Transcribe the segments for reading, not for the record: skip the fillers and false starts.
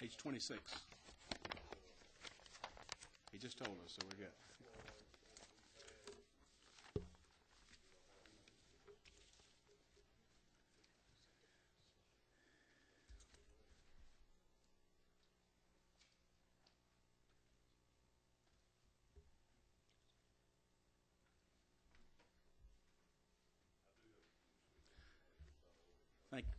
Page 26. He just told us, so we're good.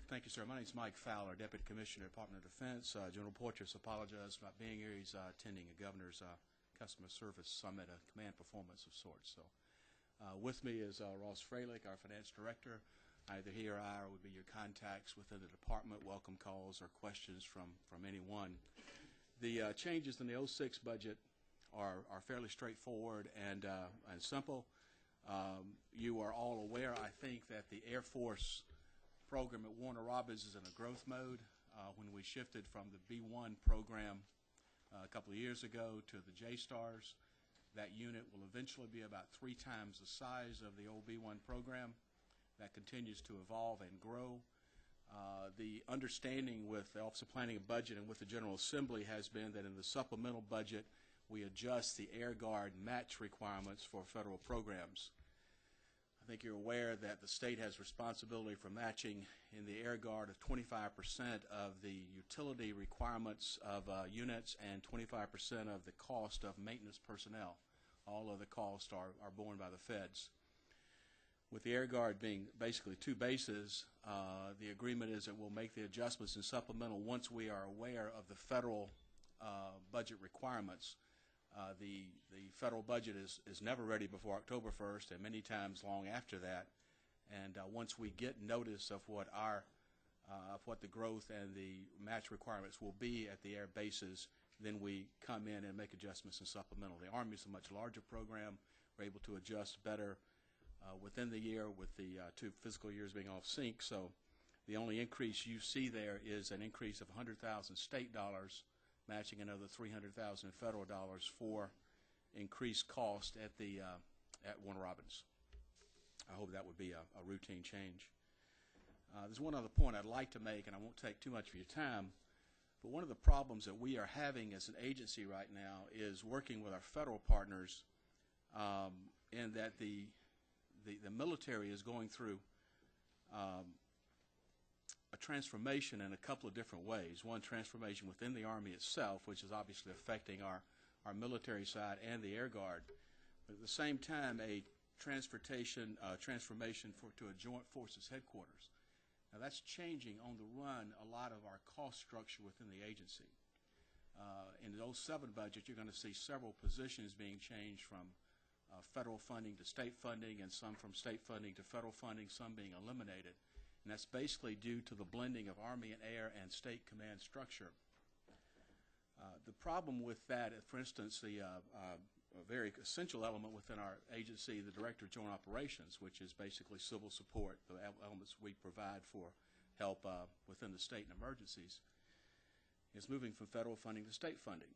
Thank you, sir. My name is Mike Fowler, Deputy Commissioner, Department of Defense. General Porteous apologized for not being here. He's attending a governor's customer service summit, a command performance of sorts. So, with me is Ross Freilich, our finance director. Either he or I would be your contacts within the department. Welcome calls or questions from anyone. The changes in the 06 budget are fairly straightforward and simple. You are all aware, I think, that the Air Force program at Warner Robins is in a growth mode. When we shifted from the B1 program a couple of years ago to the J-Stars, that unit will eventually be about 3 times the size of the old B1 program. That continues to evolve and grow. The understanding with the Office of Planning and Budget and with the General Assembly has been that in the supplemental budget we adjust the Air Guard match requirements for federal programs. I think you're aware that the state has responsibility for matching in the Air Guard of 25% of the utility requirements of units and 25% of the cost of maintenance personnel. All of the costs are borne by the feds. With the Air Guard being basically 2 bases, the agreement is that we'll make the adjustments in supplemental once we are aware of the federal budget requirements. The federal budget is never ready before October 1st, and many times long after that. And once we get notice of what the growth and the match requirements will be at the air bases, then we come in and make adjustments in supplemental. The Army is a much larger program. We're able to adjust better within the year with the 2 fiscal years being off sync. So the only increase you see there is an increase of 100,000 state dollars, matching another 300,000 federal dollars for increased cost at Warner Robins. I hope that would be a routine change. There's one other point I'd like to make, and I won't take too much of your time, but one of the problems that we are having as an agency right now is working with our federal partners in that the military is going through a transformation in a couple of different ways. One, transformation within the Army itself, which is obviously affecting our military side and the Air Guard. But at the same time, a transformation to a joint forces headquarters. Now that's changing on the run a lot of our cost structure within the agency. In the 07 budget, you're going to see several positions being changed from federal funding to state funding, and some from state funding to federal funding, some being eliminated. And that's basically due to the blending of Army and Air and state command structure. The problem with that, for instance, a very essential element within our agency, the Director of Joint Operations, which is basically civil support, the elements we provide for help within the state in emergencies, is moving from federal funding to state funding,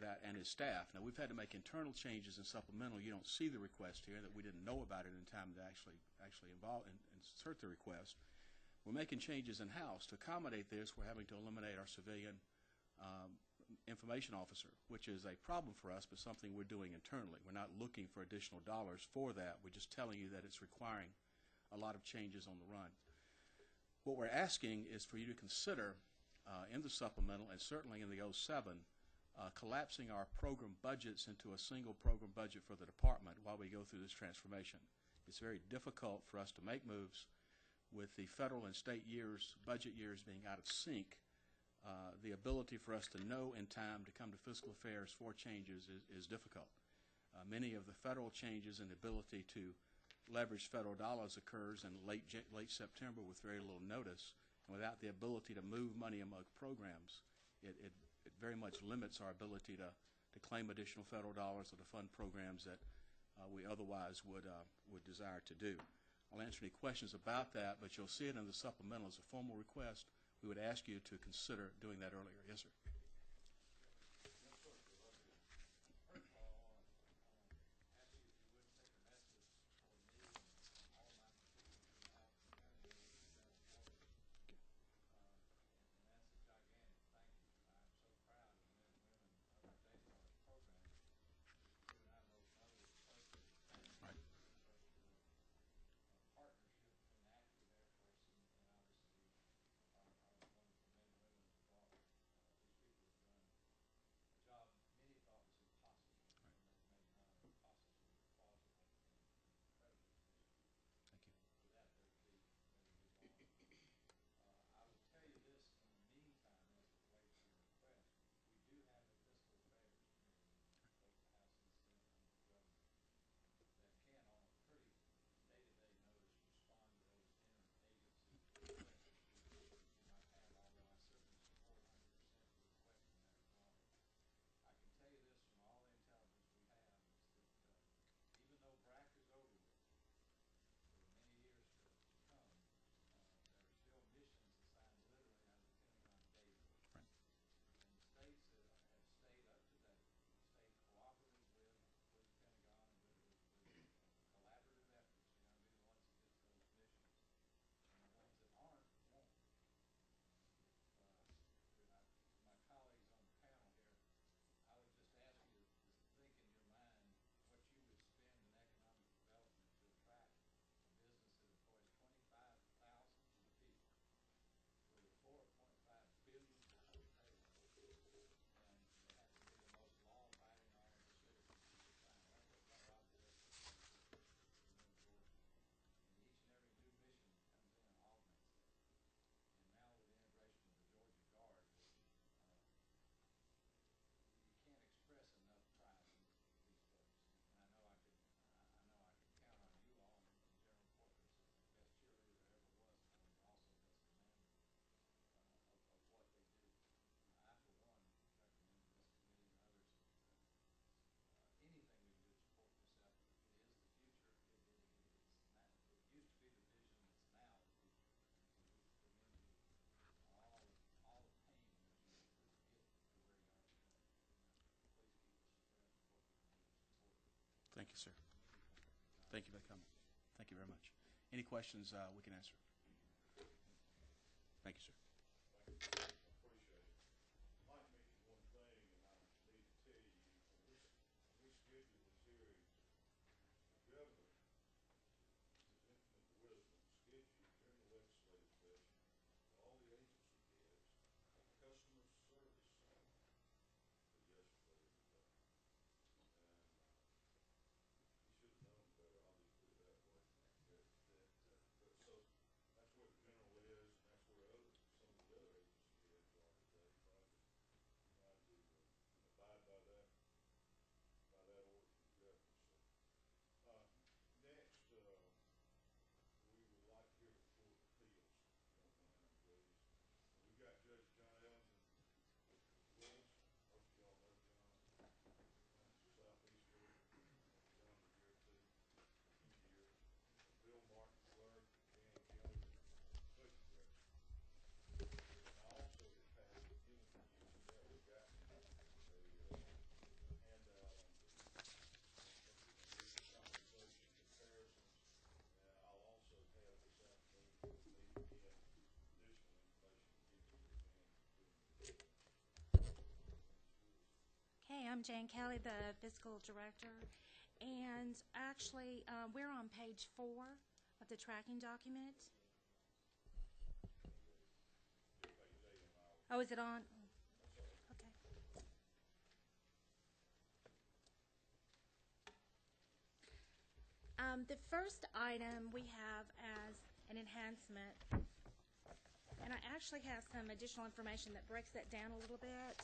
that and his staff. Now, we've had to make internal changes in supplemental. You don't see the request here, that we didn't know about it in time to actually involve and insert the request. We're making changes in-house. To accommodate this, we're having to eliminate our civilian information officer, which is a problem for us, but something we're doing internally. We're not looking for additional dollars for that. We're just telling you that it's requiring a lot of changes on the run. What we're asking is for you to consider in the supplemental, and certainly in the 07, collapsing our program budgets into a single program budget for the department while we go through this transformation. It's very difficult for us to make moves with the federal and state years, budget years being out of sync. The ability for us to know in time to come to fiscal affairs for changes is difficult. Many of the federal changes and the ability to leverage federal dollars occurs in late September with very little notice. And without the ability to move money among programs, it very much limits our ability to claim additional federal dollars or to fund programs that we otherwise would desire to do. I'll answer any questions about that, but you'll see it in the supplemental as a formal request. We would ask you to consider doing that earlier. Yes, sir. Thank you, sir. Thank you for the comment. Thank you very much. Any questions we can answer? Thank you, sir. Appreciate it. Mike mentioned one thing, and I need to tell you, we scheduled this hearing. The governor is infinite wisdom, scheduled during the legislative session for all the agency heads, customer service for yesterday and today. And he should have known better, I'll just put it that way. But so that's where the general is, and that's where some of the other agency heads are today, trying to abide by that order from the governor. So next, we would like to hear the Court of Appeals, if you don't mind, please. We've got Judge John Ellington with us. Most of y'all know John. Southeast Georgia. John was here too for a few years. Bill Martin, clerk, Jan Kelly, budget director. And I also have given you, you may have gotten a handout on the compensation comparisons. And I'll also have this afternoon, if we need again, additional information to give you again. Okay, I'm Jan Kelly, the fiscal director, and actually we're on page 4 of the tracking document. Oh, is it on? Okay. The first item we have as an enhancement, and I actually have some additional information that breaks that down a little bit.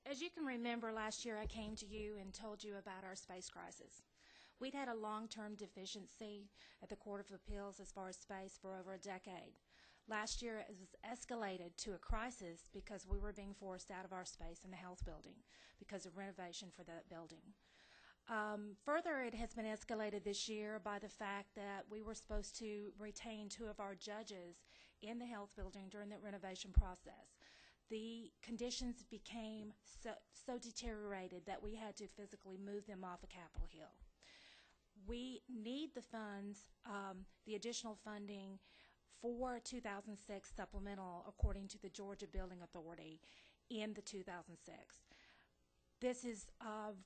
As you can remember, last year I came to you and told you about our space crisis. We'd had a long-term deficiency at the Court of Appeals as far as space for over a decade. Last year it was escalated to a crisis because we were being forced out of our space in the health building because of renovation for that building. Further, it has been escalated this year by the fact that we were supposed to retain 2 of our judges in the health building during the renovation process. The conditions became so deteriorated that we had to physically move them off of Capitol Hill. We need the funds, the additional funding for 2006 supplemental according to the Georgia Building Authority in the 2006. This is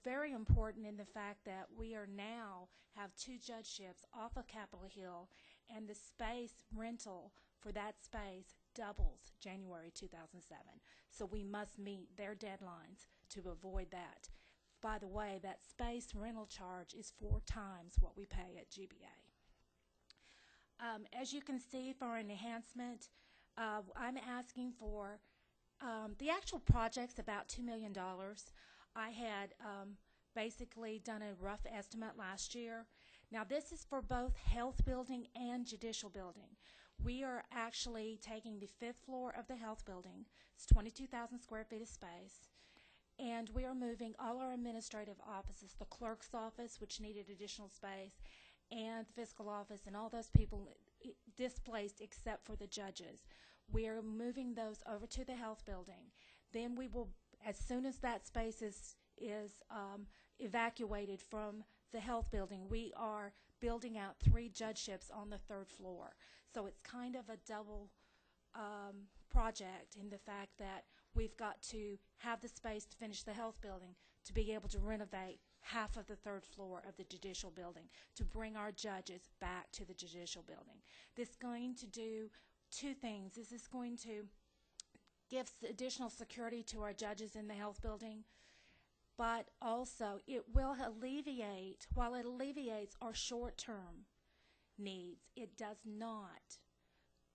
very important in the fact that we are now have 2 judgeships off of Capitol Hill, and the space rental for that space doubles January 2007. So we must meet their deadlines to avoid that. By the way, that space rental charge is 4 times what we pay at GBA. As you can see, for an enhancement, I'm asking for the actual project's about $2 million. I had basically done a rough estimate last year. Now this is for both health building and judicial building. We are actually taking the 5th floor of the health building. It's 22,000 square feet of space. And we are moving all our administrative offices, the clerk's office, which needed additional space, and the fiscal office, and all those people displaced except for the judges. We are moving those over to the health building. Then we will, as soon as that space is evacuated from the health building, we are building out 3 judgeships on the 3rd floor. So it's kind of a double project in the fact that we've got to have the space to finish the health building, to be able to renovate half of the 3rd floor of the judicial building, to bring our judges back to the judicial building. This is going to do 2 things. This is going to give additional security to our judges in the health building, but also it will alleviate, while it alleviates our short-term needs, it does not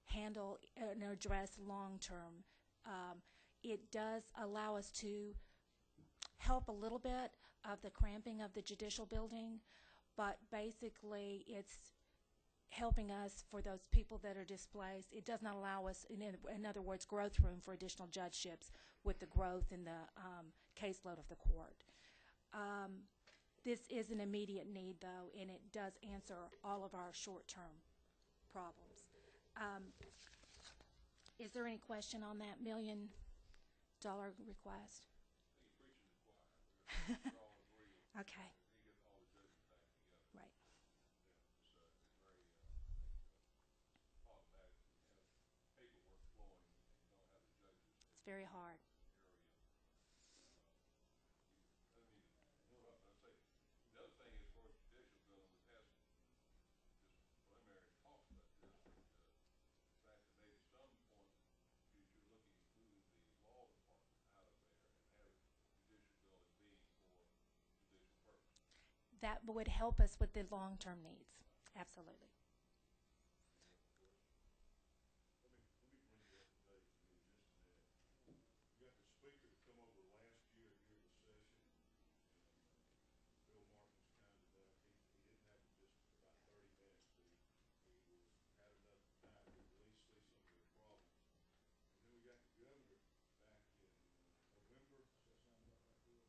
handle and address long-term. It does allow us to help a little bit of the cramping of the judicial building, but basically it's helping us for those people that are displaced. It does not allow us, in other words, growth room for additional judgeships with the growth in the caseload of the court. This is an immediate need, though, and it does answer all of our short-term problems. Is there any question on that $1 million request? Okay. Right. It's very hard. That would help us with the long-term needs. Absolutely. Let me bring you up to date in just a minute. We got the speaker to come over last year during the session, and Bill Markins kind enough. He didn't have just about 30 minutes to. He had enough time to at least see some of their problems. And then we got the governor back in November. Does that sound about right, Bill?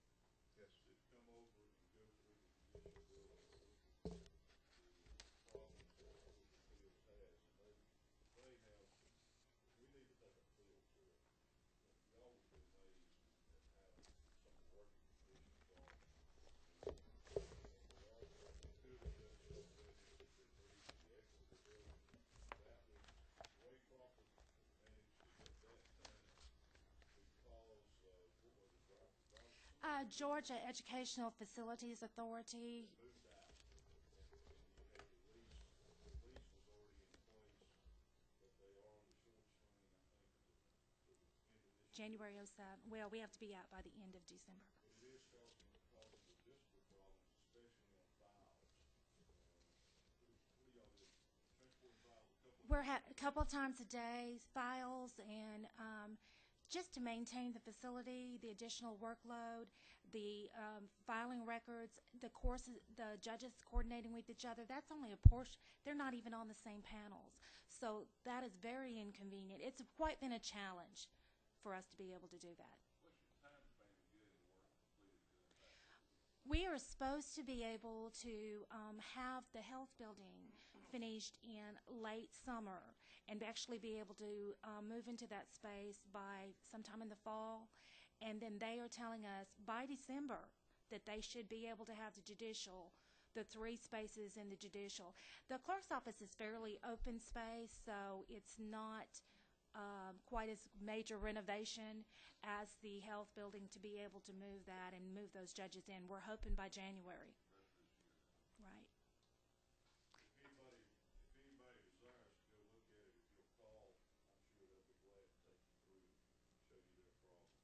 Yes. To come over and go through the judicial bill and look at the problems that public appeals has. And they have, we need to take a field trip. Y'all would be amazed at how some of the working conditions are. And there are two of the judges already that have been moved to the equitable building. That was the way Crawford managed to get that done because, what was it, Robertson? Georgia Educational Facilities Authority. Moved out, and you had the lease was already in place, but they are on the short strain, I think, to the end of this year. January 07. Well, we have to be out by the end of December. But it is causing logistical problems, especially on files. What do y'all do? Transporting files a couple of We're a couple of times a day, files, and just to maintain the facility, the additional workload, the filing records, the courses, the judges coordinating with each other. That's only a portion. They're not even on the same panels. So that is very inconvenient. It's quite been a challenge for us to be able to do that. What's your time span to get the work completed? We are supposed to be able to have the health building finished in late summer and actually be able to move into that space by sometime in the fall. And then they are telling us by December that they should be able to have the 3 spaces in the judicial. The clerk's office is fairly open space, so it's not quite as major renovation as the health building to be able to move that and move those judges in. We're hoping by January. Right. If anybody desires to go look at it, if you'll call, I'm sure they'll be glad to take you through and show you their problems.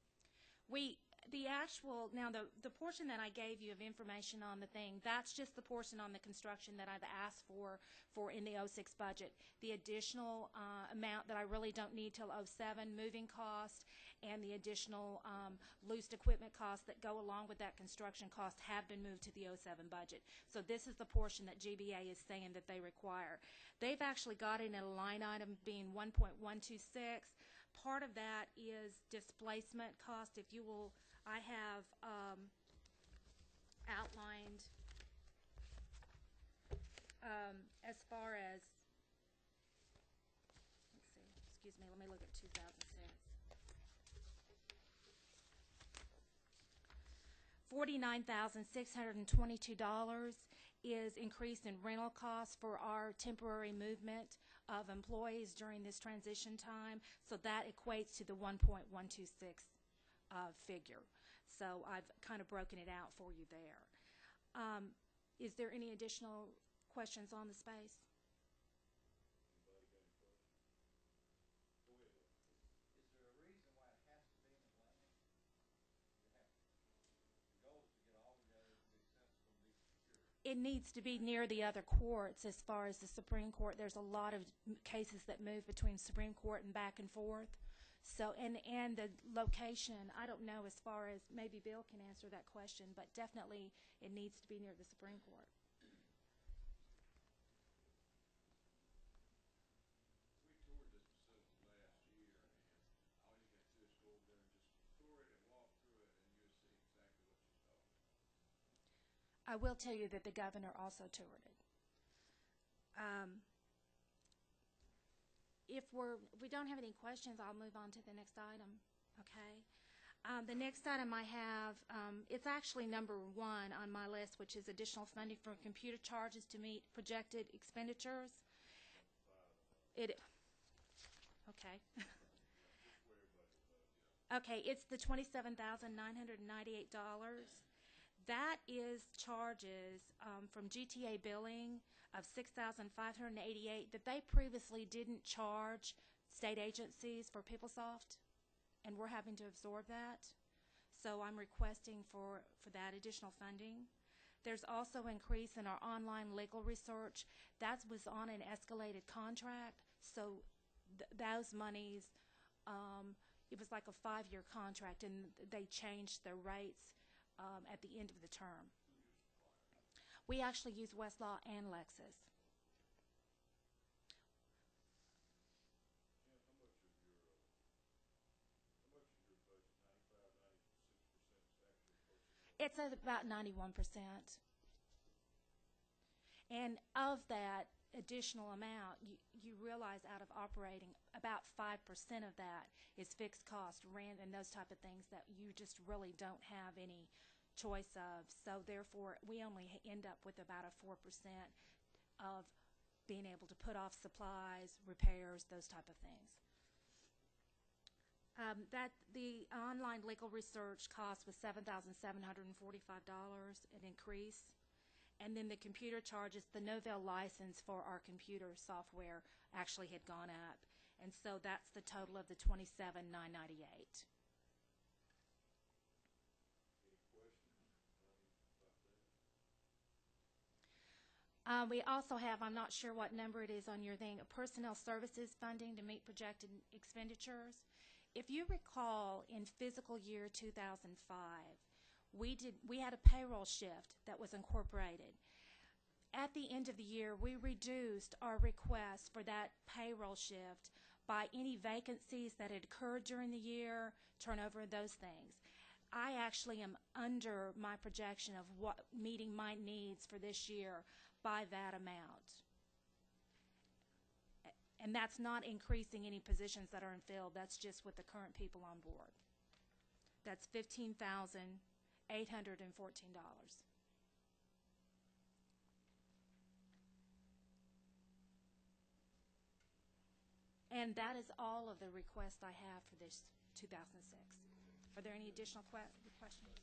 The portion that I gave you of information on the thing, that's just the portion on the construction that I've asked for in the 06 budget. The additional amount that I really don't need till 07, moving cost, and the additional loosed equipment costs that go along with that construction cost have been moved to the 07 budget. So this is the portion that GBA is saying that they require. They've actually got it in a line item being 1.126. Part of that is displacement cost. If you will, I have outlined as far as, let's see, excuse me, let me look at 2006. $49,622 is increase in rental costs for our temporary movement of employees during this transition time. So that equates to the 1.126 figure. So I've kind of broken it out for you there. Is there any additional questions on the space? Anybody got any questions? Go ahead. Is there a reason why it has to be in Atlanta? The goal is to get all together to be accessible and be secure. It needs to be near the other courts as far as the Supreme Court. There's a lot of cases that move between Supreme Court and back and forth. So, and the location, I don't know as far as, maybe Bill can answer that question, but definitely it needs to be near the Supreme Court. We toured this facility last year, and all you got to do is go over there and just tour it and walk through it, and you'll see exactly what she's talking about. I will tell you that the governor also toured it. If we don't have any questions, I'll move on to the next item. Okay. The next item I have, it's actually number 1 on my list, which is additional funding for computer charges to meet projected expenditures. Okay. Okay, it's the $27,998. That is charges from GTA billing of $6,588 that they previously didn't charge state agencies for PeopleSoft, and we're having to absorb that. So I'm requesting for that additional funding. There's also increase in our online legal research. That was on an escalated contract, so those monies, it was like a 5-year contract, and they changed the rates at the end of the term. We actually use Westlaw and Lexis. It's at about 91%. And of that additional amount, you realize out of operating, about 5% of that is fixed cost, rent, and those type of things that you just really don't have any choice of. So therefore, we only end up with about a 4% of being able to put off supplies, repairs, those type of things. The online legal research cost was $7,745, an increase. And then the computer charges, the Novell license for our computer software actually had gone up. And so that's the total of the $27,998. We also have, I'm not sure what number it is on your thing, a personnel services funding to meet projected expenditures. If you recall, in fiscal year 2005, we had a payroll shift that was incorporated. At the end of the year, we reduced our request for that payroll shift by any vacancies that had occurred during the year, turnover, those things. I actually am under my projection of what meeting my needs for this year by that amount. And that's not increasing any positions that are unfilled. That's just with the current people on board. That's $15,814. And that is all of the requests I have for this 2006. Are there any additional questions?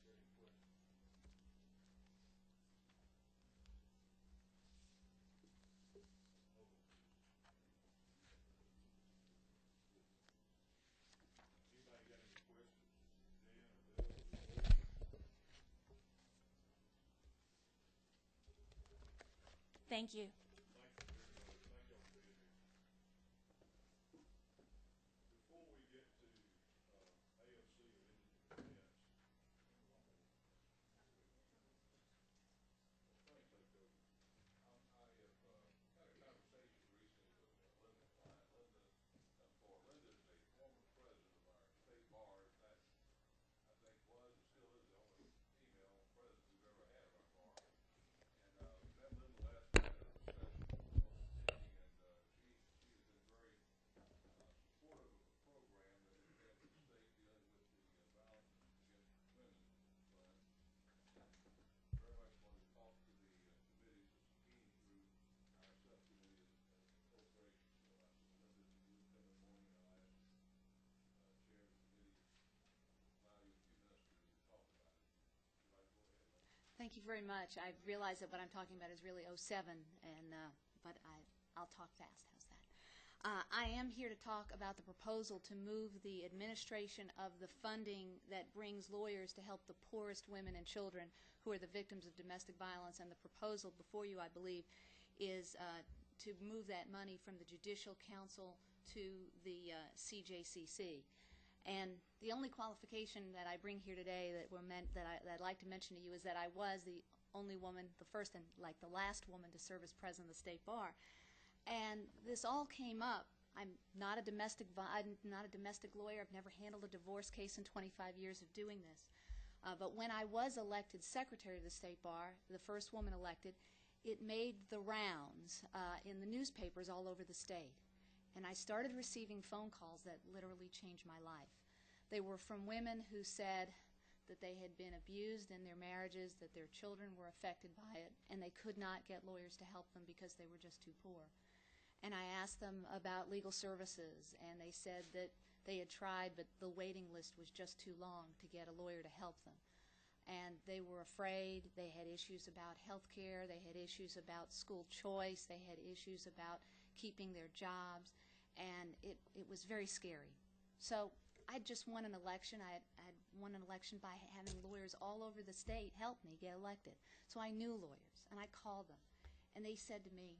Thank you. Before we get to AFC and Indigent Defense, thanks, Coach. I have had a conversation recently with Linda Klein. Linda is a former president of our state bar. That, I think, was and still is the only female president we've ever had of our bar. And we met Linda last night at a discussion I was attending, and she has been very supportive of a program that has been in the state dealing with the violence against women fund, and very much wanted to talk to the committees of subpoena through our subcommittee as appropriations. So I said, Linda, if you would come in the morning, and I'll ask chair of the committee allow you a few minutes to talk about it. Would you like to go ahead, Linda? Thank you very much. I realize that what I'm talking about is really '07, and but I'll talk fast. How's that? I am here to talk about the proposal to move the administration of the funding that brings lawyers to help the poorest women and children who are the victims of domestic violence. And the proposal before you, I believe, is to move that money from the Judicial Council to the CJCC. And the only qualification that I bring here today that I'd like to mention to you is that I was the only woman, the first and like the last woman to serve as president of the state bar. And this all came up. I'm not a domestic lawyer. I've never handled a divorce case in 25 years of doing this. But when I was elected secretary of the State Bar, the first woman elected, it made the rounds in the newspapers all over the state. And I started receiving phone calls that literally changed my life. They were from women who said that they had been abused in their marriages, that their children were affected by it, and they could not get lawyers to help them because they were just too poor. And I asked them about legal services, and they said that they had tried, but the waiting list was just too long to get a lawyer to help them. And they were afraid. They had issues about health care. They had issues about school choice. They had issues about keeping their jobs. And it was very scary. So I just won an election. I had won an election by having lawyers all over the state help me get elected. So I knew lawyers, and I called them. And they said to me,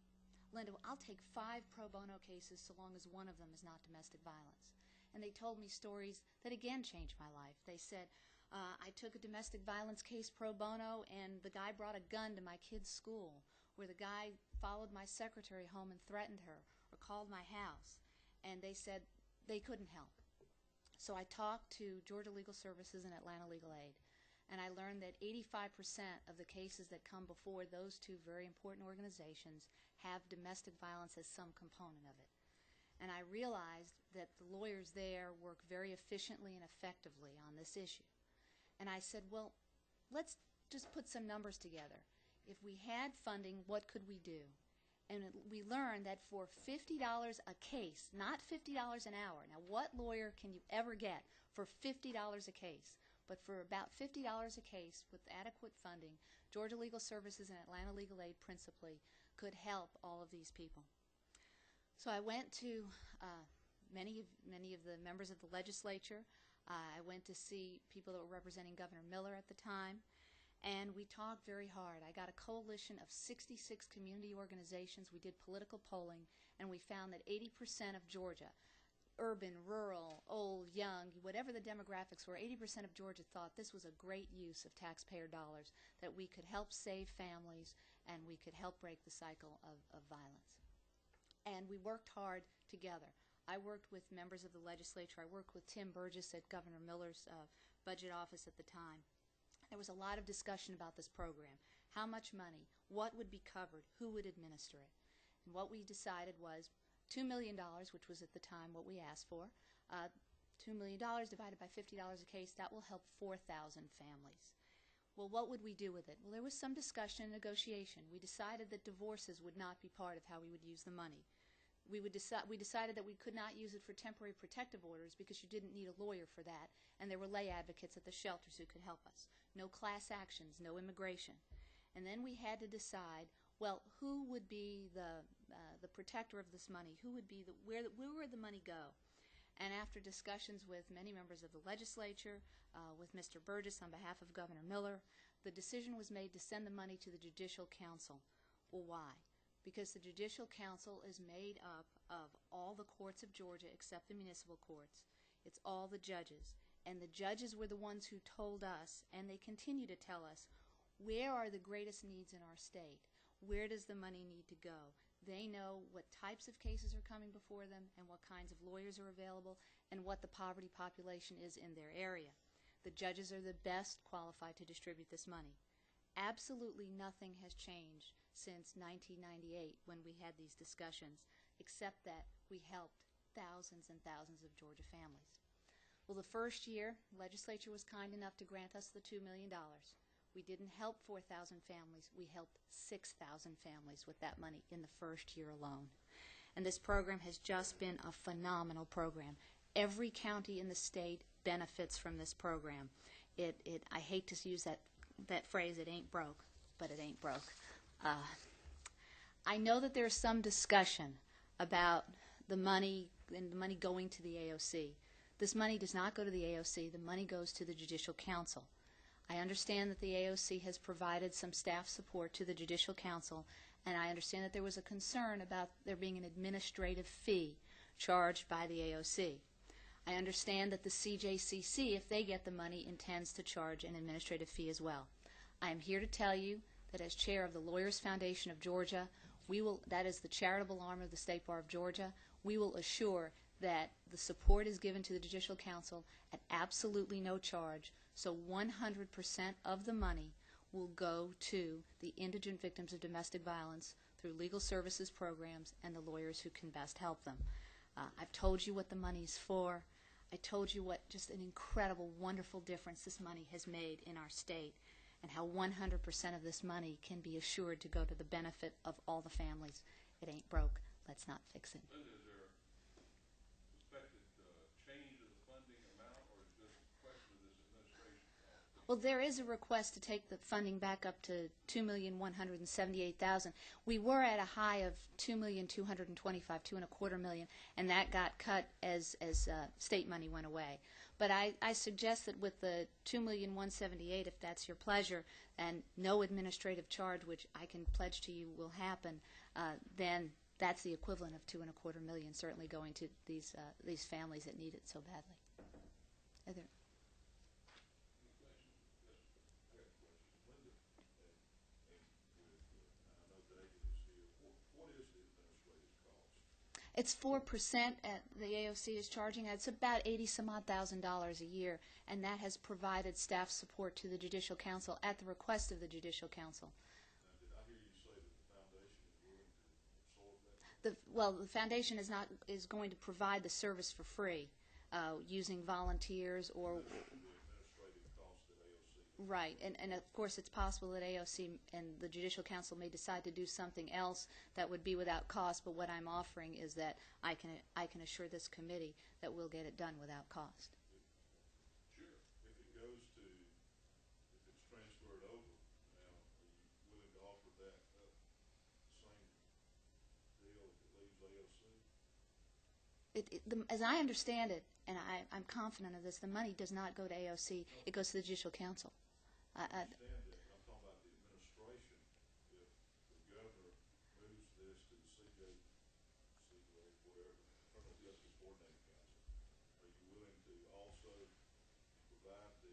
Linda, I'll take 5 pro bono cases so long as one of them is not domestic violence. And they told me stories that again changed my life. They said, I took a domestic violence case pro bono, and the guy brought a gun to my kid's school, where the guy followed my secretary home and threatened her, or called my house. And they said they couldn't help. So I talked to Georgia Legal Services and Atlanta Legal Aid, and I learned that 85% of the cases that come before those two very important organizations have domestic violence as some component of it. And I realized that the lawyers there work very efficiently and effectively on this issue. And I said, well, let's just put some numbers together. If we had funding, what could we do? And we learned that for $50 a case, not $50 an hour. Now, what lawyer can you ever get for $50 a case? But for about $50 a case with adequate funding, Georgia Legal Services and Atlanta Legal Aid principally could help all of these people. So I went to many of the members of the legislature. I went to see people that were representing Governor Miller at the time, and we talked very hard. I got a coalition of 66 community organizations. We did political polling, and we found that 80% of Georgia, urban, rural, old, young, whatever the demographics were, 80% of Georgia thought this was a great use of taxpayer dollars, that we could help save families and we could help break the cycle of violence. And we worked hard together. I worked with members of the legislature. I worked with Tim Burgess at Governor Miller's budget office at the time. There was a lot of discussion about this program. How much money? What would be covered? Who would administer it? And what we decided was $2 million, which was at the time what we asked for. $2 million divided by $50 a case, that will help 4,000 families. Well, what would we do with it? Well, there was some discussion and negotiation. We decided that divorces would not be part of how we would use the money. We decided that we could not use it for temporary protective orders because you didn't need a lawyer for that, and there were lay advocates at the shelters who could help us. No class actions, no immigration. And then we had to decide, well, who would be the protector of this money? Who would be where would the money go? And after discussions with many members of the legislature, with Mr. Burgess on behalf of Governor Miller, the decision was made to send the money to the Judicial Council. Well, why? Because the Judicial Council is made up of all the courts of Georgia except the municipal courts. It's all the judges. And the judges were the ones who told us, and they continue to tell us, where are the greatest needs in our state? Where does the money need to go? They know what types of cases are coming before them and what kinds of lawyers are available and what the poverty population is in their area. The judges are the best qualified to distribute this money. Absolutely nothing has changed since 1998 when we had these discussions, except that we helped thousands and thousands of Georgia families. Well, the first year, the legislature was kind enough to grant us the $2 million. We didn't help 4,000 families. We helped 6,000 families with that money in the first year alone. And this program has just been a phenomenal program. Every county in the state benefits from this program. I hate to use that phrase, it ain't broke, but it ain't broke. I know that there's some discussion about the money and the money going to the AOC. This money does not go to the AOC. The money goes to the Judicial Council. I understand that the AOC has provided some staff support to the Judicial Council, and I understand that there was a concern about there being an administrative fee charged by the AOC. I understand that the CJCC, if they get the money, intends to charge an administrative fee as well. I am here to tell you that as chair of the Lawyers Foundation of Georgia, that is the charitable arm of the State Bar of Georgia, we will assure that the support is given to the Judicial Council at absolutely no charge, so 100% of the money will go to the indigent victims of domestic violence through legal services programs and the lawyers who can best help them. I've told you what the money's for. I told you what just an incredible, wonderful difference this money has made in our state, and how 100% of this money can be assured to go to the benefit of all the families. It ain't broke. Let's not fix it. Linda, is there expected change in the funding amount, or is this a question of this administration cost? Well, there is a request to take the funding back up to $2,178,000. We were at a high of $2,225,000, $2.25 million, and that got cut as state money went away. But I suggest that with the $2,178,000, if that's your pleasure, and no administrative charge, which I can pledge to you will happen, then that's the equivalent of $2.25 million, certainly going to these families that need it so badly. Are there? It's 4% at the AOC is charging. It's about $80,000 a year, and that has provided staff support to the Judicial Council at the request of the Judicial Council. Now, did I hear you say that the foundation is willing to absorb that? Well, the foundation is going to provide the service for free, using volunteers or. Right, and of course it's possible that AOC and the Judicial Council may decide to do something else that would be without cost, but what I'm offering is that I can assure this committee that we'll get it done without cost. Sure. If it goes to, if it's transferred over, now, are you willing to offer that same deal if it leaves AOC? As I understand it, and I'm confident of this, the money does not go to AOC, it goes to the Judicial Council. I understand that. I'm talking about the administration. If the governor moves this to the whatever, Criminal Justice Coordinating Council, are you willing to also provide the?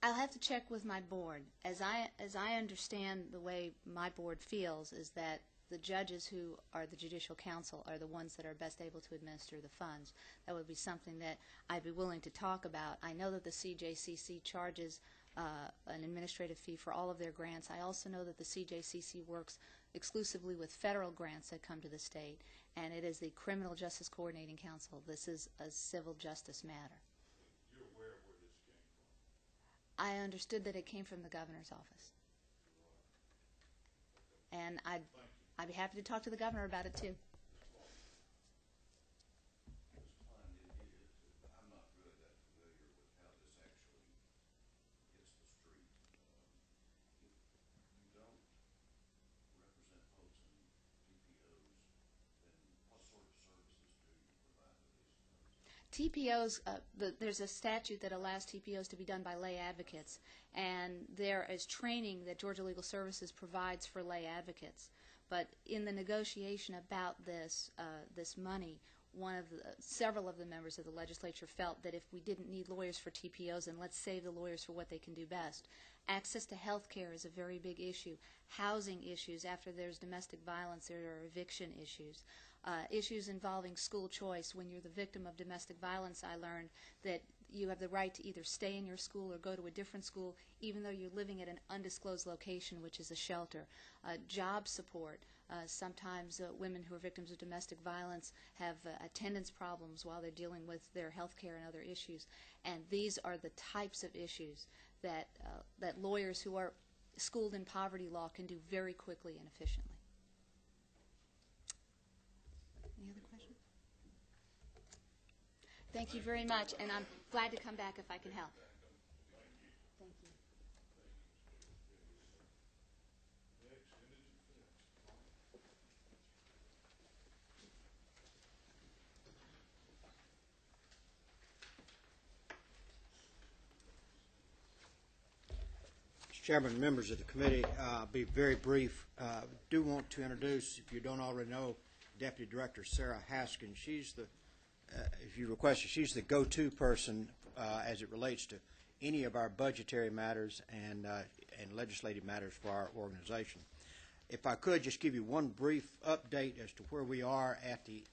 I'll have to check with my board. As I understand the way my board feels is that the judges who are the Judicial Council are the ones that are best able to administer the funds. That would be something that I'd be willing to talk about. I know that the CJCC charges an administrative fee for all of their grants. I also know that the CJCC works exclusively with federal grants that come to the state, and it is the Criminal Justice Coordinating Council. This is a civil justice matter. You're aware of where this came from? I understood that it came from the governor's office. And I'd be happy to talk to the governor about it too. I'm not really that familiar with how this actually hits the street. If you don't represent folks in TPOs, then what sort of services do you provide to these folks? TPOs, there's a statute that allows TPOs to be done by lay advocates, and there is training that Georgia Legal Services provides for lay advocates. But in the negotiation about this money, several of the members of the legislature felt that if we didn't need lawyers for TPOs, then let's save the lawyers for what they can do best. Access to health care is a very big issue. Housing issues, after there's domestic violence, there are eviction issues. Issues involving school choice. When you're the victim of domestic violence, I learned that you have the right to either stay in your school or go to a different school, even though you're living at an undisclosed location, which is a shelter. Job support. Sometimes women who are victims of domestic violence have attendance problems while they're dealing with their health care and other issues. And these are the types of issues that lawyers who are schooled in poverty law can do very quickly and efficiently. Any other questions? Thank you very much, and I'm glad to come back if I can help. Thank you. Next, indigent defense. Mr. Chairman, members of the committee, I'll be very brief. Do want to introduce, if you don't already know, Deputy Director Sarah Haskin. She's the, if you request it, she's the go-to person as it relates to any of our budgetary matters and legislative matters for our organization. If I could just give you one brief update as to where we are at the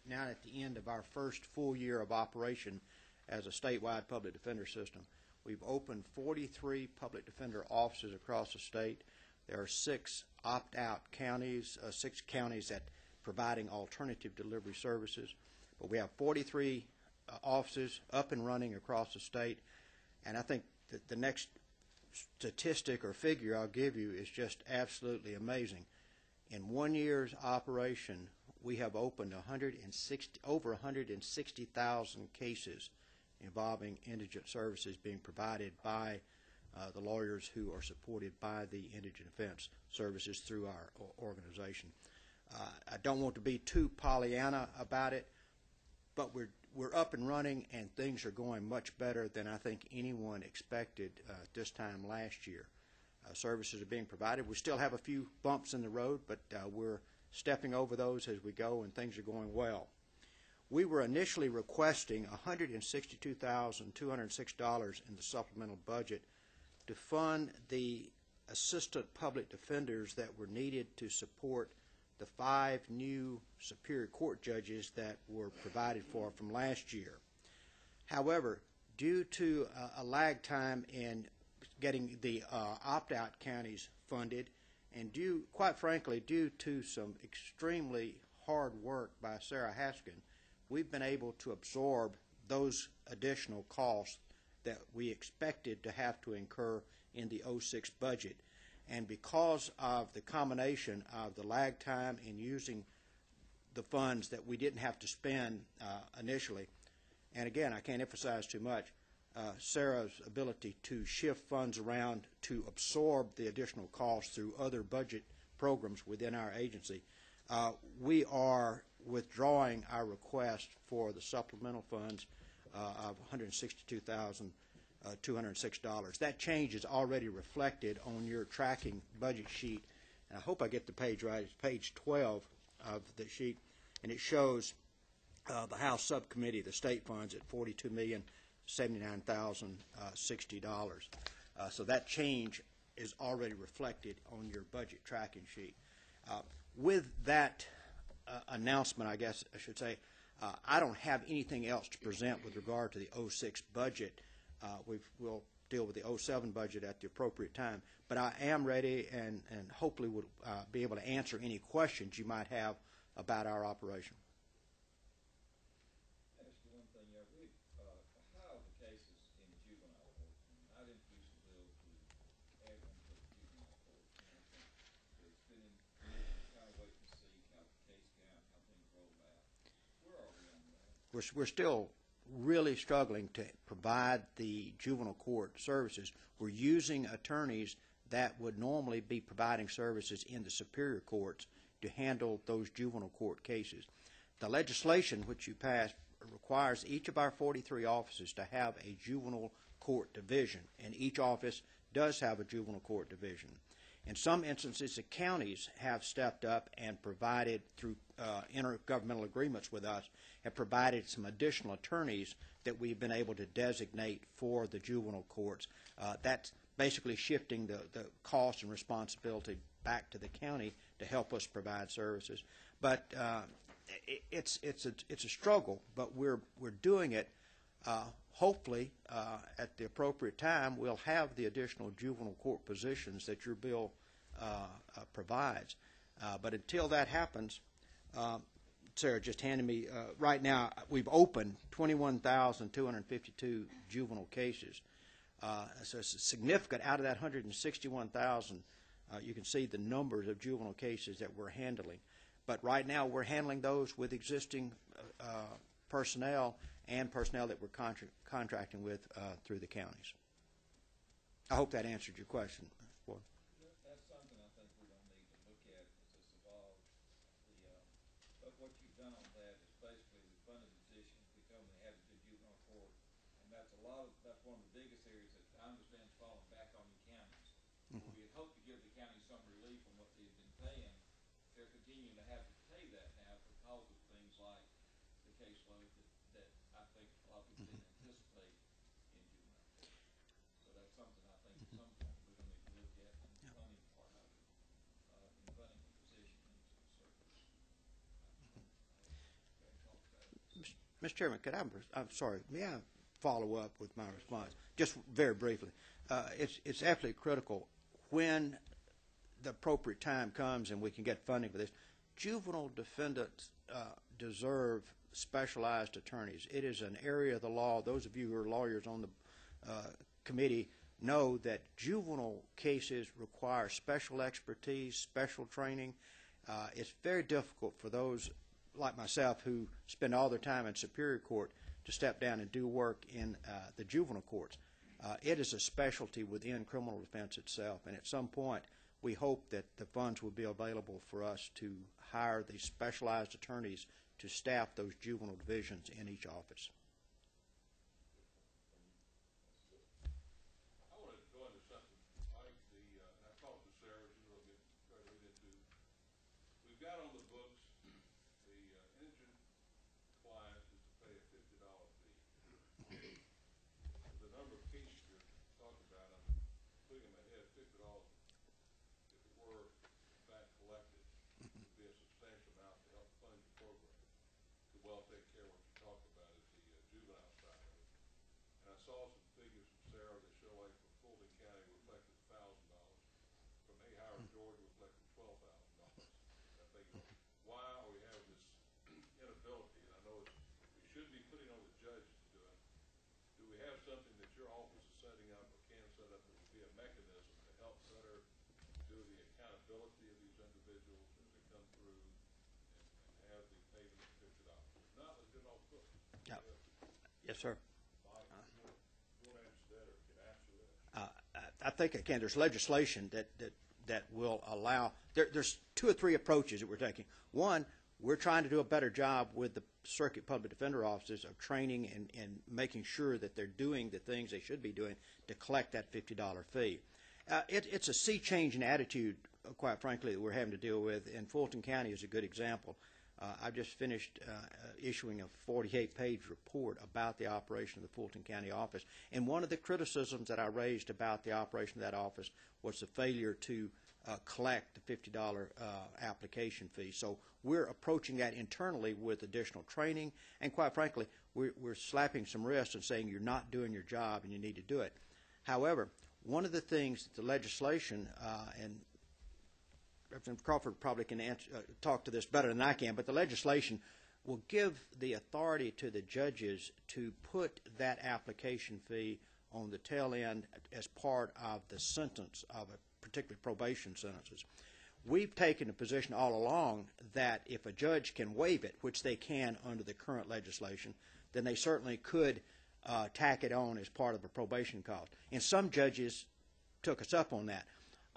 end of our first full year of operation as a statewide public defender system. We've opened 43 public defender offices across the state. There are 6 opt-out counties, 6 counties that providing alternative delivery services. But we have 43 offices up and running across the state. And I think that the next statistic or figure I'll give you is just absolutely amazing. In 1 year's operation, we have opened over 160,000 cases involving indigent services being provided by the lawyers who are supported by the Indigent Defense Services through our organization. I don't want to be too Pollyanna about it, but we're up and running, and things are going much better than I think anyone expected this time last year. Services are being provided. We still have a few bumps in the road, but we're stepping over those as we go, and things are going well. We were initially requesting $162,206 in the supplemental budget to fund the assistant public defenders that were needed to support the 5 new Superior Court judges that were provided for from last year. However, due to a lag time in getting the opt-out counties funded, and quite frankly, due to some extremely hard work by Sarah Haskin, we've been able to absorb those additional costs that we expected to have to incur in the 06 budget. And because of the combination of the lag time in using the funds that we didn't have to spend initially, and again, I can't emphasize too much, Sarah's ability to shift funds around to absorb the additional costs through other budget programs within our agency, we are withdrawing our request for the supplemental funds of $162,206. That change is already reflected on your tracking budget sheet, and I hope I get the page right. It's page 12 of the sheet, and it shows the House Subcommittee, the state funds, at $42,079,060. So that change is already reflected on your budget tracking sheet. With that announcement, I guess I should say, I don't have anything else to present with regard to the 06 budget. We'll deal with the 07 budget at the appropriate time. But I am ready and hopefully will be able to answer any questions you might have about our operation. Ask you one thing, how are the cases in juvenile court? I introduced the bill to add them to the juvenile court. It's been in kind of wait and see how the case count, how things roll out. Where are we on that? We're still really struggling to provide the juvenile court services. We're using attorneys that would normally be providing services in the superior courts to handle those juvenile court cases. The legislation which you passed requires each of our 43 offices to have a juvenile court division, and each office does have a juvenile court division. In some instances, the counties have stepped up and provided, through intergovernmental agreements with us, have provided some additional attorneys that we've been able to designate for the juvenile courts. That's basically shifting the cost and responsibility back to the county to help us provide services. But it's a struggle, but we're doing it. Hopefully, at the appropriate time, we'll have the additional juvenile court positions that your bill provides. But until that happens, Sarah just handed me, right now, we've opened 21,252 juvenile cases. So it's significant. Out of that 161,000, you can see the numbers of juvenile cases that we're handling. But right now, we're handling those with existing personnel and personnel that we're contracting with through the counties. I hope that answered your question. Boy. That's something I think we're going to need to look at as this evolves. But what you've done on that is basically the funding position becoming the head of the juvenile court, and that's one of the biggest areas that I understand is falling back on your counties. Mm-hmm. We had hoped to give the county some relief on what they had been paying. They're continuing to have to pay that now because of things like the caseload that I think a lot of people didn't anticipate in juvenile court. So that's something I think at some point we're going to need to look at in the funding part of it, in funding the position. Mr. Chairman, I'm sorry, may I follow up with my response? Just very briefly. It's absolutely critical when the appropriate time comes and we can get funding for this. Juvenile defendants deserve specialized attorneys. It is an area of the law. Those of you who are lawyers on the committee know that juvenile cases require special expertise, special training. It's very difficult for those like myself who spend all their time in Superior Court to step down and do work in the juvenile courts. It is a specialty within criminal defense itself, and at some point we hope that the funds will be available for us to hire these specialized attorneys to staff those juvenile divisions in each office. I want to go into something like and I talked to Sarah, she's a little bit trying to read into. We've got on the books, the indigent client is to pay a $50 fee. The number of cases you're talking about, I'm putting in my head, $50, if it were in fact collected, would be a substantial amount to help fund your program. Could well take care of what you're talking about is the juvenile side of it. And I saw some figures from Sarah that show like for Fulton County reflected $1,000. From Howard, Georgia reflected $12,000. I think, why are we having this inability? And I know we should be putting on the judge to do it. Do we have something that your office is setting up or can set up that would be a mechanism to help better do the accountability of these individuals as they come through and have the payment of $50? If not, let's get it off the books. Yeah. Yes, sir. I think, again, there's legislation that will allow, there's 2 or 3 approaches that we're taking. One, we're trying to do a better job with the circuit public defender offices of training and making sure that they're doing the things they should be doing to collect that $50 fee. It's a sea change in attitude, quite frankly, that we're having to deal with, and Fulton County is a good example. I've just finished issuing a 48-page report about the operation of the Fulton County office. And one of the criticisms that I raised about the operation of that office was the failure to collect the $50 application fee. So we're approaching that internally with additional training. And quite frankly, we're slapping some wrists and saying you're not doing your job and you need to do it. However, one of the things that the legislation, and Representative Crawford probably can talk to this better than I can, but the legislation will give the authority to the judges to put that application fee on the tail end as part of the sentence of a particular probation sentences. We've taken a position all along that if a judge can waive it, which they can under the current legislation, then they certainly could tack it on as part of a probation cost. And some judges took us up on that.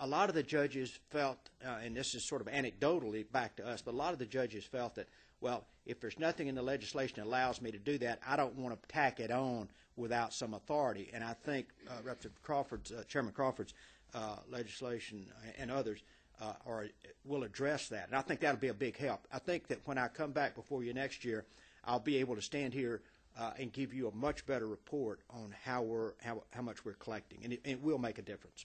A lot of the judges felt, and this is sort of anecdotally back to us, but a lot of the judges felt that, well, if there's nothing in the legislation that allows me to do that, I don't want to tack it on without some authority. And I think Representative Crawford's, Chairman Crawford's legislation and others will address that. And I think that'll be a big help. I think that when I come back before you next year, I'll be able to stand here and give you a much better report on how much we're collecting, and it will make a difference.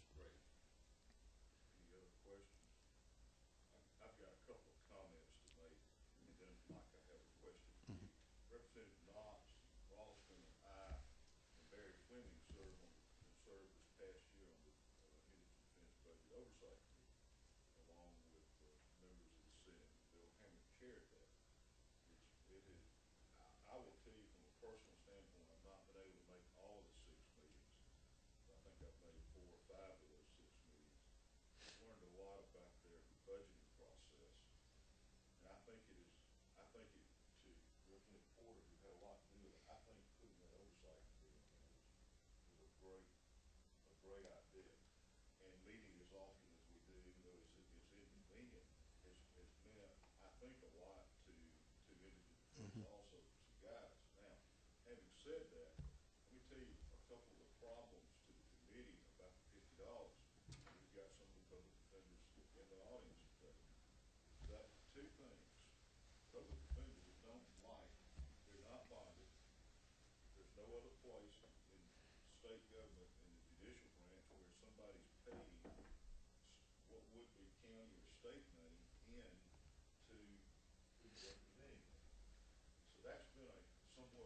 somewhat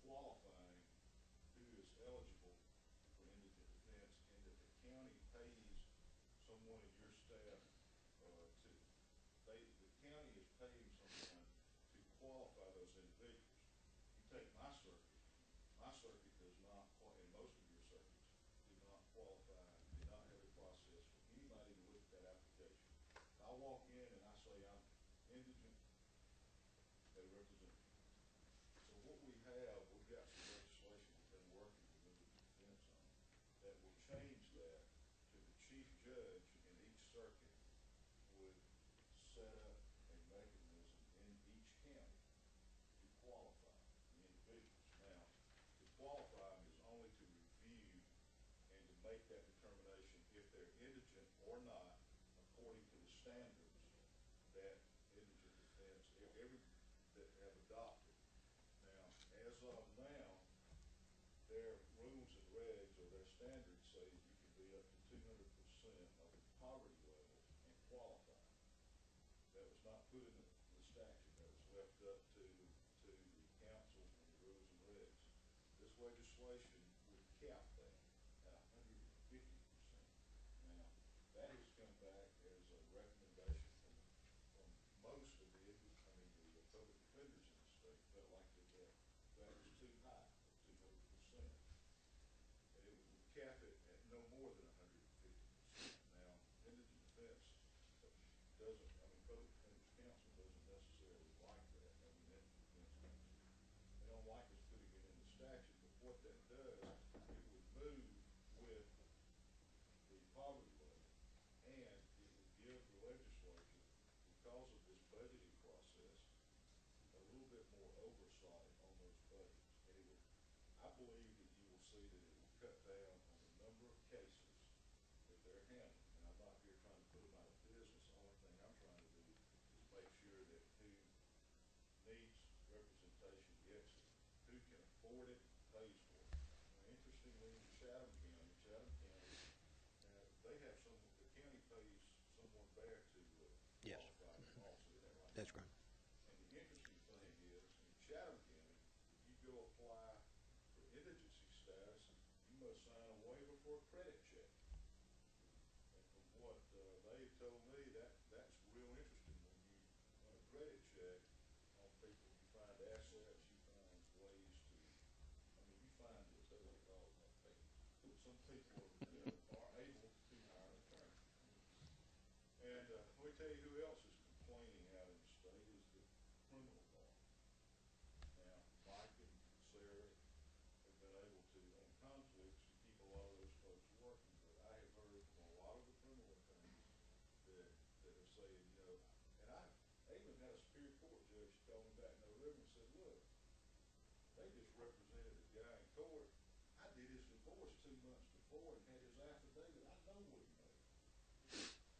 qualifying who is eligible for indigent defense, and that the county pays someone in your staff the county is paying someone to qualify those individuals. You take my circuit does not, and most of your circuits, do not qualify, do not have a process for anybody to look at that application. I walk in and I say I'm indigent, they represent me. So what we've got some legislation we've been working with indigent defense on that will change that to the chief judge in each circuit would set up a mechanism in each county to qualify the individuals. Now, to qualify them is only to review and to make that determination if they're indigent or not according to the standards that indigent defense, that have adopted. Now, as of now, their rules and regs or their standards say that you can be up to 200% of the poverty level and qualify. That was not put in the statute. That was left up to the council and the rules and regs. This legislation would cap that at 150%. Now, that has come back as a recommendation from most of the public defenders in the state. Felt like that was too high, 200%. And it would cap it at no more than 150%. Now, indigent defense doesn't, Public Defenders Council doesn't necessarily like that. Indigent Defense Council. They don't like us putting it in the statute, but what that does, it would move with the poverty level, and it would give the legislature, because of this budgeting process, a little bit more oversight on those budgets. And it would, I believe that you will see that it will cut down on the number of cases that they're handling. And I'm not here trying to put them out of business. The only thing I'm trying to do is make sure that who needs representation gets it, who can afford it, pays for it. Now, interestingly, in Chatham County, they have the county pays someone there to Yes. qualify them also. Is that right? That's correct. And the interesting thing is, in Chatham County, if you go apply for indigency status, you must sign a waiver for a credit check. And from what they told me, that's real interesting. When you on a credit check on people, you find assets, you find ways to, you find this, that's what they call it, some people are able to hire an attorney. And let me tell you who else is complaining out in the state is the criminal bar. Now, Mike and Sarah have been able to, on conflicts, to keep a lot of those folks working, but I have heard from a lot of the criminal attorneys that have said, and I even had a Superior Court judge call me back in November and said, look, they just represented a guy in court. I did his divorce 2 months before and had his affidavit. I know what he made.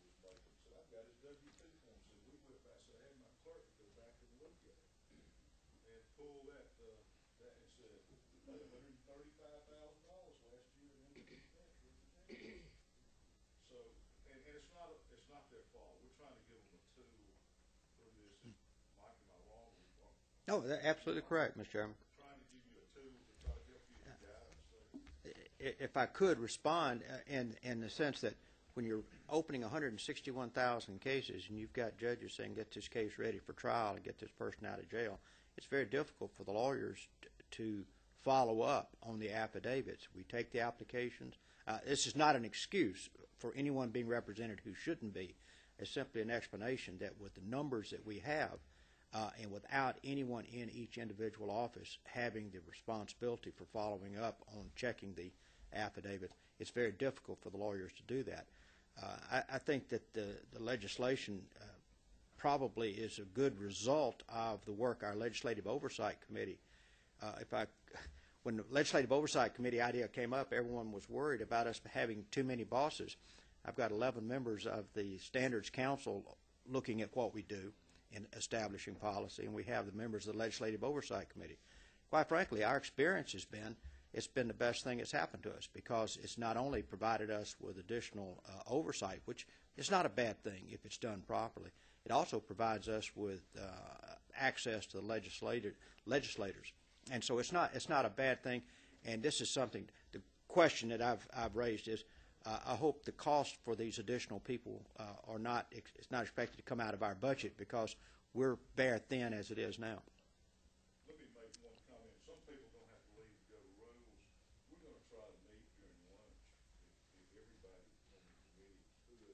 Was making. So I've got his W-2 form. So we went back. So I had my clerk go back and look at it and pull that and said, we paid $135,000 last year in indigent defense representatives. So, and it's not their fault. We're trying to give them a tool through this. Mike, am I wrong? No, that's absolutely correct, Mr. Chairman. Trying to give you a tool to try to help you with guidance. So. If I could respond in the sense that when you're opening 161,000 cases and you've got judges saying get this case ready for trial and get this person out of jail, it's very difficult for the lawyers to follow up on the affidavits. We take the applications. This is not an excuse for anyone being represented who shouldn't be. It's simply an explanation that with the numbers that we have and without anyone in each individual office having the responsibility for following up on checking the affidavit, it's very difficult for the lawyers to do that. I think that the legislation probably is a good result of the work our Legislative Oversight Committee. When the Legislative Oversight Committee idea came up, everyone was worried about us having too many bosses. I've got 11 members of the Standards Council looking at what we do in establishing policy, and we have the members of the Legislative Oversight Committee. Quite frankly, our experience has been it's been the best thing that's happened to us because it's not only provided us with additional oversight, which is not a bad thing if it's done properly, it also provides us with access to the legislators And so it's not a bad thing. And this is something. The question that I've raised is, I hope the cost for these additional people are not. It's not expected to come out of our budget because we're bare thin as it is now. Let me make one comment. Some people don't have to leave to go to rules. We're gonna try to meet during lunch. If everybody on the committee could,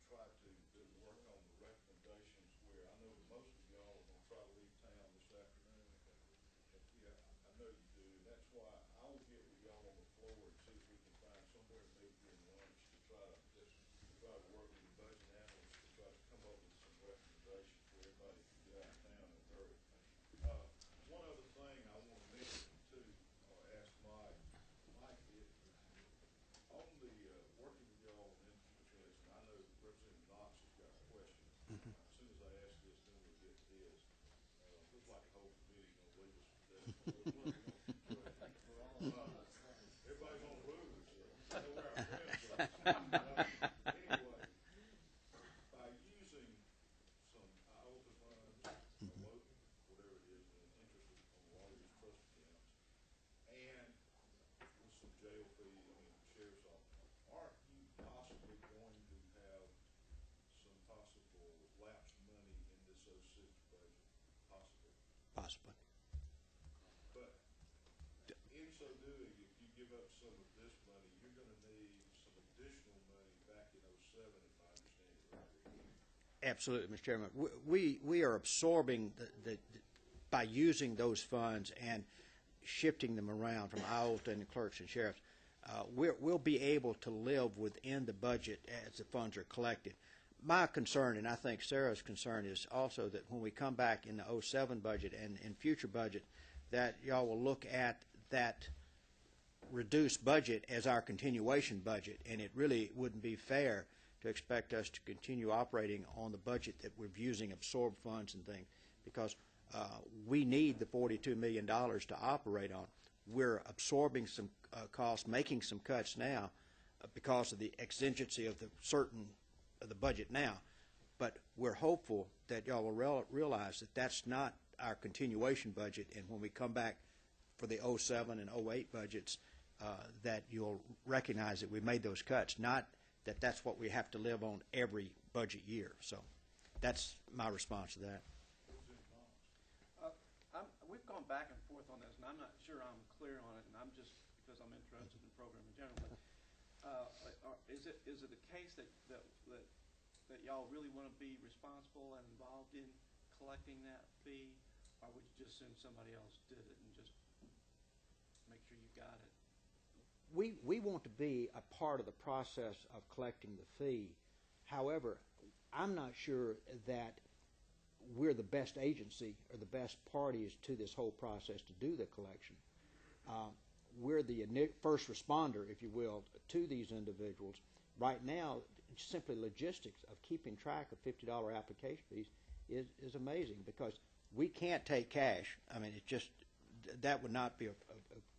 try to work on the recommendations where I know that most of y'all are gonna try to leave town this afternoon. Yeah, I know you do, and that's why I will get with y'all on the floor and see if we can find somewhere to meet during lunch to try to work with the budget analysts to try to come up with some recommendations where everybody can get out of town in a hurry. One other thing I want to mention too, or ask Mike, is on the working with y'all on interest, and I know Representative Knox has got a question. As soon as I ask this, then we'll get to his. Looks like the whole committee's gonna leave us for that. Everybody's on rules. I know where our friends are. Anyway, by using some IOTA funds, whatever it is, and interest on a lot of these trust accounts, and with some jail fees, sheriff's office, aren't you possibly going to have some possible lapsed money in this 06 budget? Possibly. Possibly. But in so doing, if you give up some of this money, you're going to need some additional money back in 07, if I understand it right. Absolutely, Mr. Chairman. We are absorbing by using those funds and shifting them around from IOTA and the clerks and sheriffs. We'll be able to live within the budget as the funds are collected. My concern, and I think Sarah's concern, is also that when we come back in the 07 budget and in future budget, that y'all will look at that reduced budget as our continuation budget, and it really wouldn't be fair to expect us to continue operating on the budget that we're using absorbed funds and things, because we need the $42 million to operate on. We're absorbing some costs, making some cuts now because of the exigency of the budget now, but we're hopeful that y'all will realize that that's not our continuation budget, and when we come back for the 07 and 08 budgets, that you'll recognize that we made those cuts, not that that's what we have to live on every budget year. So that's my response to that. We've gone back and forth on this, and I'm not sure I'm clear on it, and I'm just because I'm interested in the program in general. But is it a case that y'all really want to be responsible and involved in collecting that fee, or would you just assume somebody else did it and just make sure you got it? We want to be a part of the process of collecting the fee. However, I'm not sure that we're the best agency or the best parties to this whole process to do the collection. We're the first responder, if you will, to these individuals. Right now, simply logistics of keeping track of $50 application fees is amazing, because we can't take cash. I mean, that would not be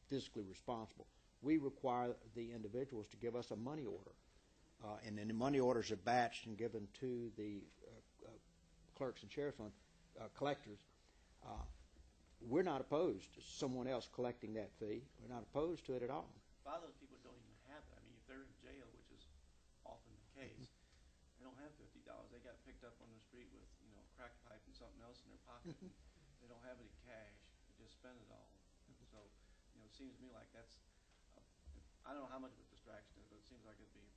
physically responsible. We require the individuals to give us a money order, and then the money orders are batched and given to the clerks and sheriff's collectors. We're not opposed to someone else collecting that fee. We're not opposed to it at all. A lot of those people don't even have it. I mean, if they're in jail, which is often the case, they don't have $50. They got picked up on the street with, crack pipe and something else in their pocket. And they don't have any cash. They just spend it all. So, it seems to me like that's, I don't know how much of a distraction it is, but it seems like it'd be a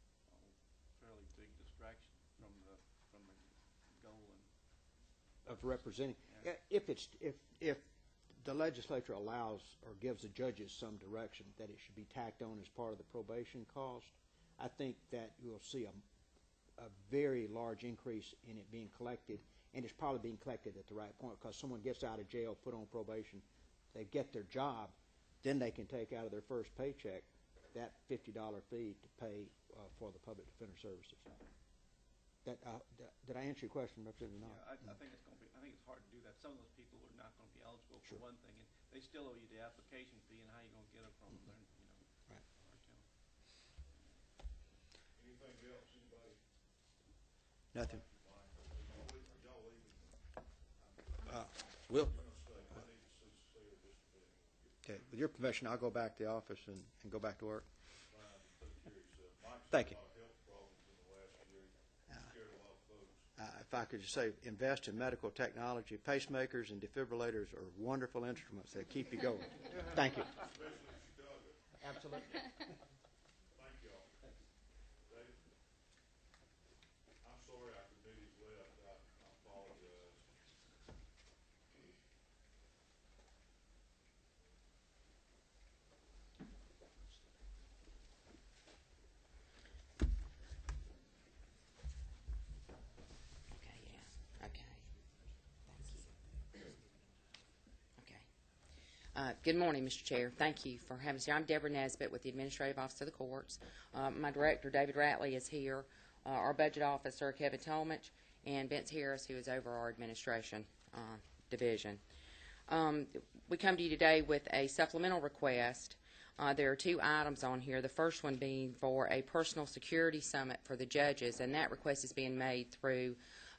fairly big distraction from the goal Of representing. Yeah. If the legislature allows or gives the judges some direction that it should be tacked on as part of the probation cost, I think that you'll see a very large increase in it being collected, and it's probably being collected at the right point, because someone gets out of jail, put on probation, they get their job, then they can take out of their first paycheck that $50 fee to pay for the public defender services. Did I answer your question, Representative Knox? Yeah, I think it's going to be. I think it's hard to do that. Some of those people are not going to be eligible for one thing, and they still owe you the application fee, and how are you going to get it from them? Right. Anything else, anybody? Nothing. Are y'all leaving? Will. I'm going to stay. I need to see Sarah just a bit. Okay, with your permission, I'll go back to the office and go back to work. Fine, take care of yourself. Mike's Thank had you. a lot of health problems in the last year. He scared a lot of folks. If I could just say, invest in medical technology. Pacemakers and defibrillators are wonderful instruments. They keep you going. Thank you. Especially in Chicago. Absolutely. Thank y'all. David? I'm sorry our committee's left. I apologize. Okay, yeah, okay. Thank you. Okay. Good morning, Mr. Chair. Thank you for having us here. I'm Deborah Nesbitt with the Administrative Office of the Courts. My director, David Ratley, is here. Our budget officer, Kevin Tolmich, and Vince Harris, who is over our administration division. We come to you today with a supplemental request. There are two items on here, the first one being for a personal security summit for the judges, and that request is being made through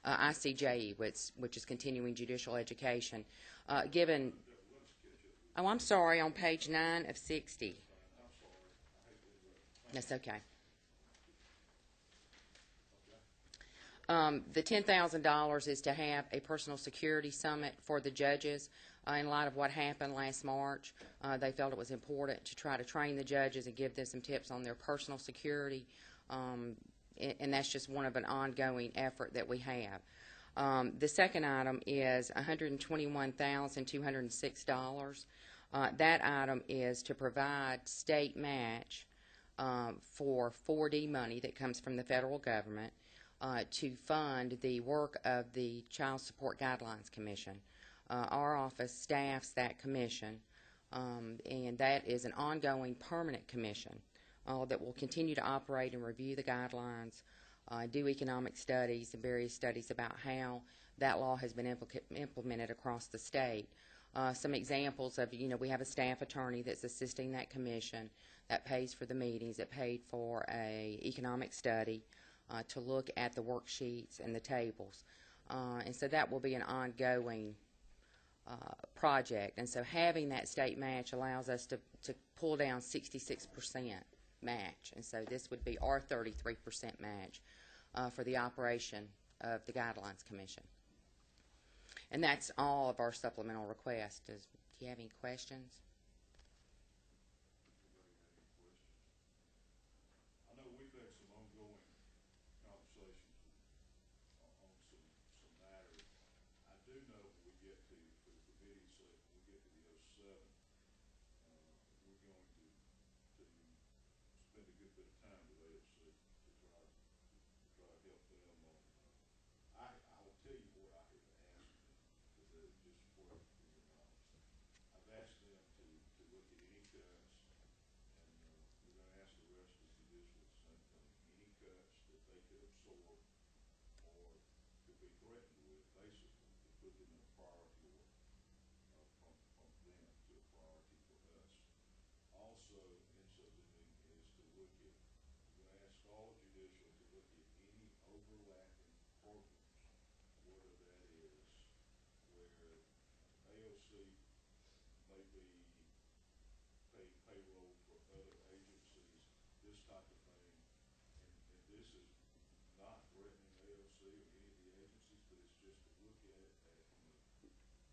ICJE, which is Continuing Judicial Education. Given, oh, I'm sorry, on page 9 of 60. That's okay. The $10,000 is to have a personal security summit for the judges. In light of what happened last March, they felt it was important to try to train the judges and give them some tips on their personal security, and that's just one of an ongoing effort that we have. The second item is $121,206. That item is to provide state match for 4D money that comes from the federal government to fund the work of the Child Support Guidelines Commission. Our office staffs that commission, and that is an ongoing permanent commission that will continue to operate and review the guidelines, do economic studies and various studies about how that law has been implemented across the state. Some examples of, we have a staff attorney that's assisting that commission that pays for the meetings, that paid for a economic study to look at the worksheets and the tables. And so that will be an ongoing project. And so having that state match allows us to pull down 66% match. And so this would be our 33% match for the operation of the Guidelines Commission. And that's all of our supplemental requests. Do you have any questions? I know we've had some ongoing conversations on some matters. I do know when we get to, for the committee sake, when we get to the 07, we're going to spend a good bit of time with AFC to try to help them on. I will tell you what I have asked them to do, just for your knowledge. I've asked them to look at any cuts, and we're going to ask the rest of the judicial the same thing. Any cuts that they could absorb or could be threatened with, basically, to put them in a priority order from them to a priority for us. Also, in so doing, is to look at, we're going to ask all of judicial to look at any overlapping programs, whether that is where AOC may be paying payroll for other agencies, this type of thing. And this is not threatening AOC or any of the agencies, but it's just to look at it from a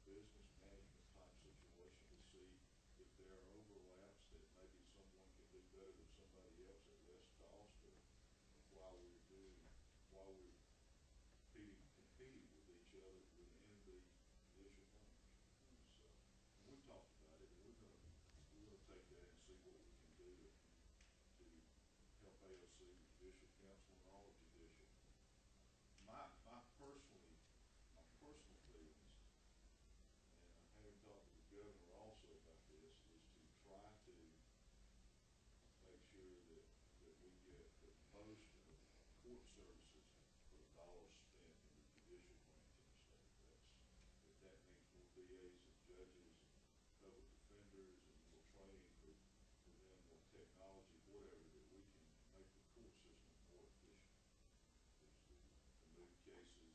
business management type situation to see if there are overlaps that maybe someone can do better than somebody else at less cost, or while we're competing with each other within the judicial branch. So we've talked about it, and we're going to take that and see what we can do to help AOC, the Judicial Council, and all of judicial. My personal feelings, and having talked to the governor also about this, is to try to make sure that we get the most of court services for the dollars spent in the judicial branch in the state. If that means more DAs and judges and public defenders and more training for them, more technology, whatever, that we can make the court system more efficient. To move cases